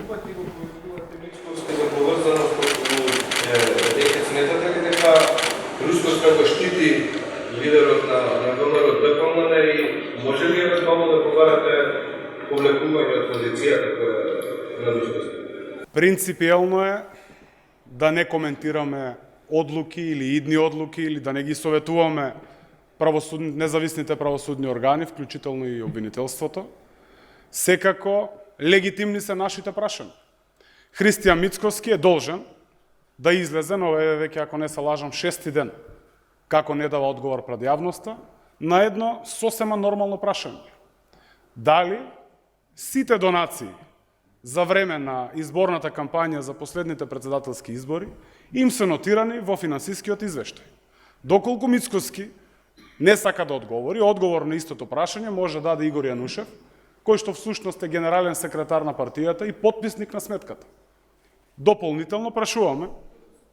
пати го коментирате Мицковски за поврзаност дека сметате ли дека Рускост како штити лидерот на ВМРО ДПМН и може ли евентуално да погарате повлекување од позицијата на Рускост? Принципиелно е да не коментираме одлуки или идни одлуки или да не ги советуваме независните правосудни органи, вклучително и обвинителството. Секако легитимни се нашите прашања. Христијан Мицковски е должен да излезе, но веќе, ако не се лажам, 6-ти ден, како не дава одговор пред јавноста, на едно сосема нормално прашање. Дали сите донации за време на изборната кампања за последните председателски избори им се нотирани во финансискиот извештај. Доколку Мицковски не сака да одговори, одговор на истото прашање може да даде Игор Јанушев, кој што всушност е генерален секретар на партијата и потписник на сметката. Дополнително прашуваме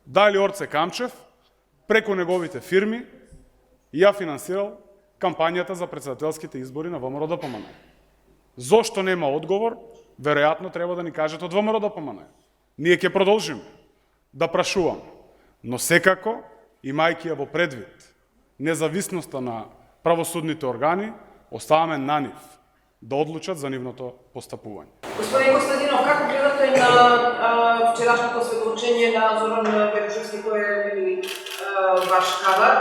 дали Орце Камчев преку неговите фирми ја финансирал кампањата за председателските избори на ВМРО ДПМН. Зошто нема одговор? Веројатно треба да ни кажете од ВМРО ДПМН. Ние ќе продолжиме да прашуваме, но секако, имајќи ја во предвид независноста на правосудните органи, оставаме на нив да одлучат за нивното постапување. Господин Костадинов, како гледате на вчерашното сведочење на Зоран Верушевски, кој е ваш кадар,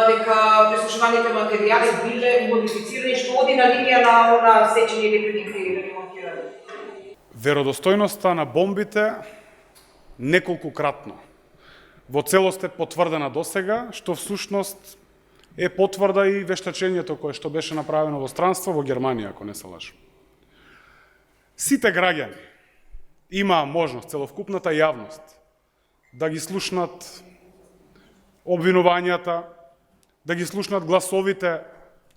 дека прислушуваните материјали биле модифицирани, што оди на линија на она сечење или ремонтирање? Веродостојноста на бомбите неколкукратно во целост е потврдена досега, што всушност е потврда и вештачењето кое што беше направено во странство во Германија, ако не се лажам. Сите граѓани имаа можност, целокупната јавност, да ги слушнат обвинувањата, да ги слушнат гласовите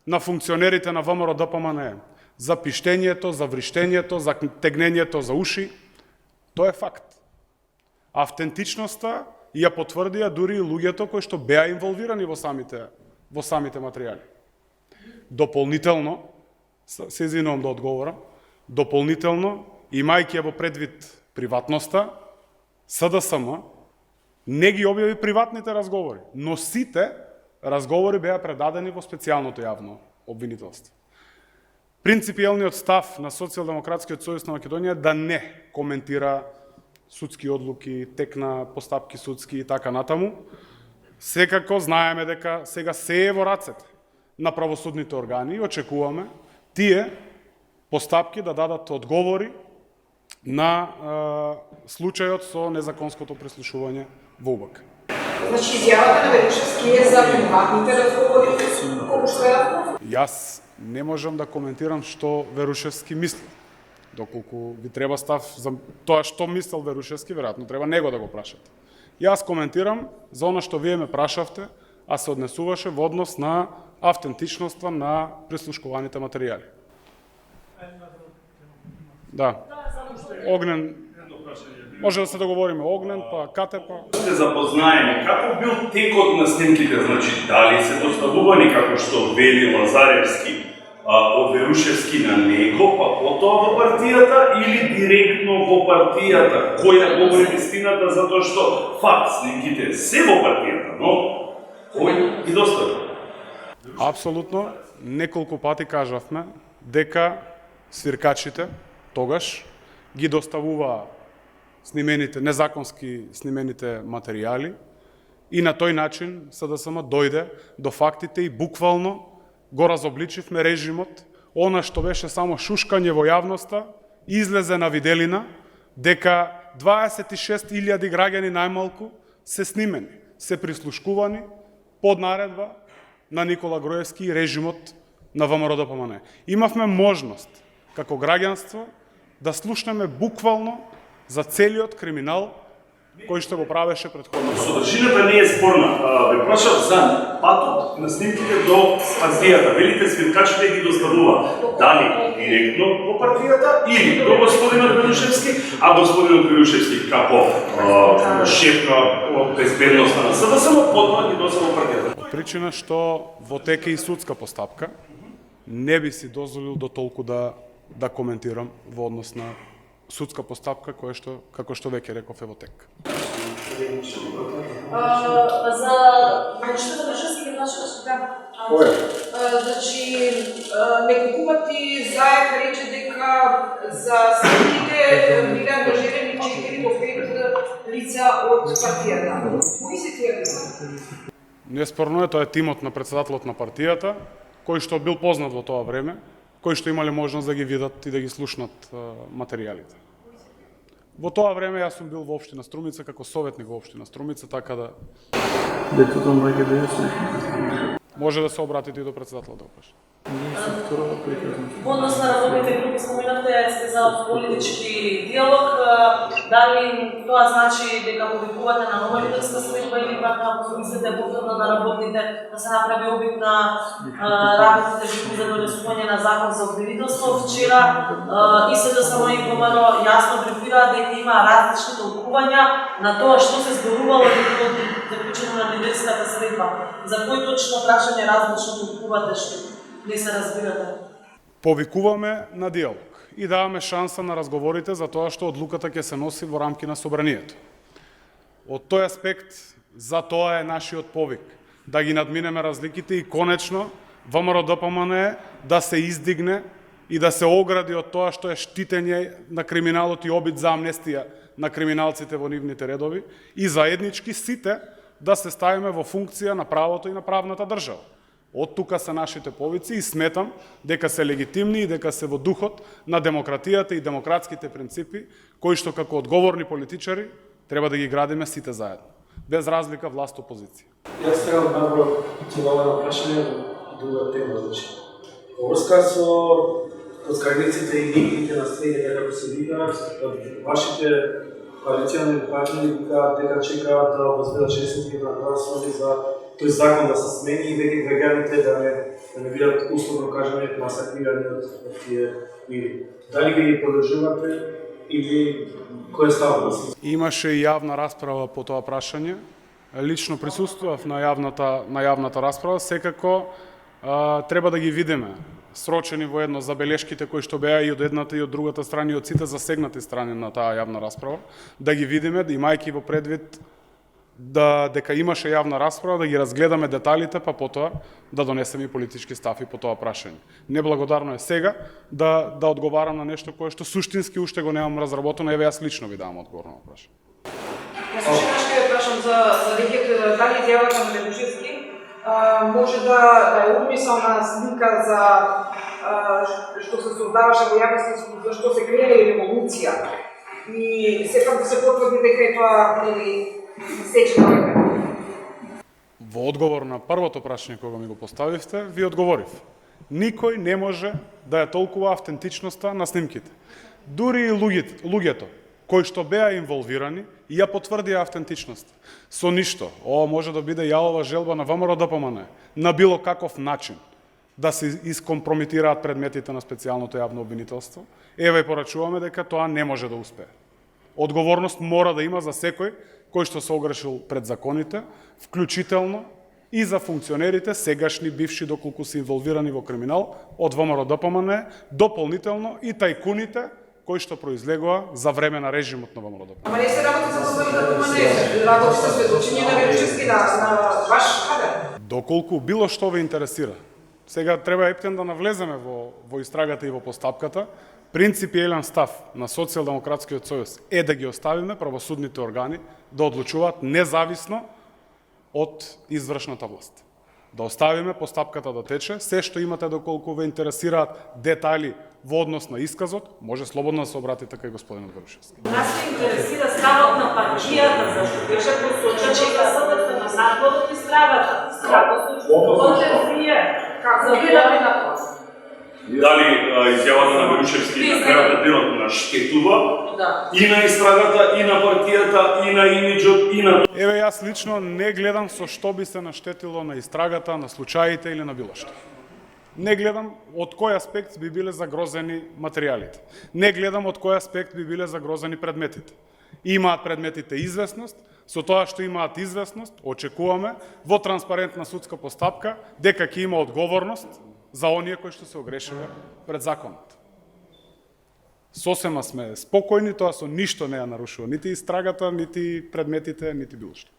на функционерите на ВМРО ДПМН за пиштењето, за вриштењето, за тегнењето за уши. Тоа е факт. Автентичноста ја потврдија дури и луѓето кои што беа инволвирани во самите материјали. Дополнително, се извинувам да одговорам, дополнително, имајќи ја во предвид приватноста, СДСМ не ги објави приватните разговори, но сите разговори беа предадени во специјалното јавно обвинителство. Принципиелниот став на Социјалдемократскиот сојуз на Македонија е да не коментира судски одлуки, тек на постапки судски и така натаму. Секако знаеме дека сега се е во рацете на правосудните органи и очекуваме тие постапки да дадат одговори на случајот со незаконското прислушување во УБК. Значи, изјавата на Верушевски е за приватните разговори, колку што е? Јас не можам да коментирам што Верушевски мисли. Доколку ви треба став за тоа што мислел Верушевски, веројатно треба него да го прашате. Јас коментирам за она што вие ме прашавте, а се однесуваше во однос на автентичноста на прислушкуваните материјали. Да. Огнен, може да се договориме Огнен, па Кате, па... Сте запознаени, како бил текот на снимките, значи дали се доставувани како што вели Лазаревски од Верушевски на него, па потоа во партијата или директно во партијата, која говори вистината затоа што факт снимките се во партијата, но кој ги достави? Апсолутно, неколку пати кажавме дека свиркачите тогаш ги доставуваа снимените, незаконски снимените материјали и на тој начин СДСМ дојде до фактите и буквално го разобличивме режимот, она што беше само шушкање во јавноста, излезе на виделина дека 26.000 граѓани најмалку се снимени, се прислушкувани под наредба на Никола Груевски и режимот на ВМРО ДПМН. Имавме можност како граѓанство да слушнеме буквално за целиот криминал кој што го правеше претходно. Содржината не е спорна. Ве прашав за патот на снимките до партијата. Велите свиркачите ги доставува. Дали директно во партијата или до господинот Верушевски, а господинот Верушевски како шеф на безбедноста на СДСМ потоа ги доставува партијата. Причина што во тека и судска постапка не би си дозволил до толку да коментирам во однос на судска постапка која што, како што веќе реков, е во тек. За Верушевски гимнашка Значи, неколку пати Заев рече дека за снимките биле ангажирани 4 до 5 лица од партијата. Кои се тие лица? Неспорно е, тоа е тимот на председателот на партијата, кој што бил познат во тоа време, кои што имале можност да ги видат и да ги слушнат материјалите. Во тоа време јас сум бил во општина Струмица како советник во општина Струмица, така да може да се обратите и до председателот да опишете. Во однос на работните групи споменавте сте за политички диалог. Дали тоа значи дека повикувате на нова лидерска служба или пак ако мислите повторно на работните да се направи обид на работните групи за донесување на закон за обвинителство? Вчера ИСДСМ и ВМРО јасно брифира дека има различни толкувања на тоа што се зборувало во заклучено на лидерската средба. За кој точно прашање различно толкувате што не се разбирате? Повикуваме на диалог и даваме шанса на разговорите за тоа што одлуката ќе се носи во рамки на собранието. Од тој аспект, за тоа е нашиот повик, да ги надминеме разликите и конечно ВМРО-ДПМНЕ да се издигне и да се огради од тоа што е штитење на криминалот и обид за амнестија на криминалците во нивните редови и заеднички сите да се ставиме во функција на правото и на правната држава. Од тука се нашите повици и сметам дека се легитимни и дека се во духот на демократијата и демократските принципи, кои што како одговорни политичари треба да ги градиме сите заедно, без разлика власт-опозиција. Јас требам набро целовано прашање во друга тема, значи. Врска со скарниците и линките на стрења како се викаат, вашите коалициони партнери викаат дека чекаат да обезбедат 60 гласови за тој закон да се смени и веќе граѓаните да не бидат условно кажани масакрирани од тие мири. Дали ги подржувате или кој е ставот? Имаше и јавна расправа по тоа прашање. Лично присуствував на јавната расправа, секако треба да ги видиме срочени во едно забелешките кои што беа и од едната и од другата страна и од сите засегнати страни на таа јавна расправа, да ги видиме, имајќи во предвид дека имаше јавна расправа, да ги разгледаме деталите, па потоа да донесеме и политички стави по тоа прашање. Неблагодарно е сега да одговарам на нешто кое што суштински уште го немам разработено, еве јас лично ви давам одговор на прашање. Јас уште ќе прашам за веќе дали изјавата на Верушевски може да е умисална слика за што се создаваше во јавноста, за што се креира револуција и сепак да се потврди дека е тоа Во одговор на првото прашање кога ми го поставивте, ви одговорив. Никој не може да ја толкува автентичноста на снимките. Дури и луѓето кои што беа инволвирани и ја потврдија автентичност. Со ништо, ова може да биде јалова желба на ВМРО-ДПМНЕ на било каков начин да се искомпрометираат предметите на специјалното јавно обвинителство. Еве порачуваме дека тоа не може да успее. Одговорност мора да има за секој кој што се огрешил пред законите, вклучително и за функционерите, сегашни, бивши, доколку се инволвирани во криминал од ВМРО-ДПМНЕ, дополнително и тајкуните кои што произлегува за време на режимот на ВМРО-ДПМНЕ. Ама не се работи за ВМРО-ДПМНЕ, работи за сведочење на Верушевски на ваш кадар. Доколку било што ве интересира, сега треба ептен да навлеземе во истрагата и во постапката. Принципиелен став на Социјалдемократскиот сојуз е да ги оставиме правосудните органи да одлучуваат независно од извршната власт. Да оставиме постапката да тече, се што имате доколку ве интересираат детали во однос на исказот, може слободно да се обратите кај господинот Верушевски. Нас се интересира ставот на партијата, зашто беше посочено дека СДС на надводот и стравата. Како гледате на тоа? Дали изјавата на Верушевски на крајот денот на штетува и на истрагата, и на партијата, и на имиджот, и на... Еве, јас лично не гледам со што би се наштетило на истрагата, на случаите или на било што. Не гледам од кој аспект би биле загрозени материјалите. Не гледам од кој аспект би биле загрозени предметите. Имаат предметите известност, со тоа што имаат известност, очекуваме во транспарентна судска постапка дека ќе има одговорност за оние кои што се огрешиле пред законот. Сосема сме спокојни, тоа со ништо не ја нарушува, нити истрагата, нити предметите, нити било што.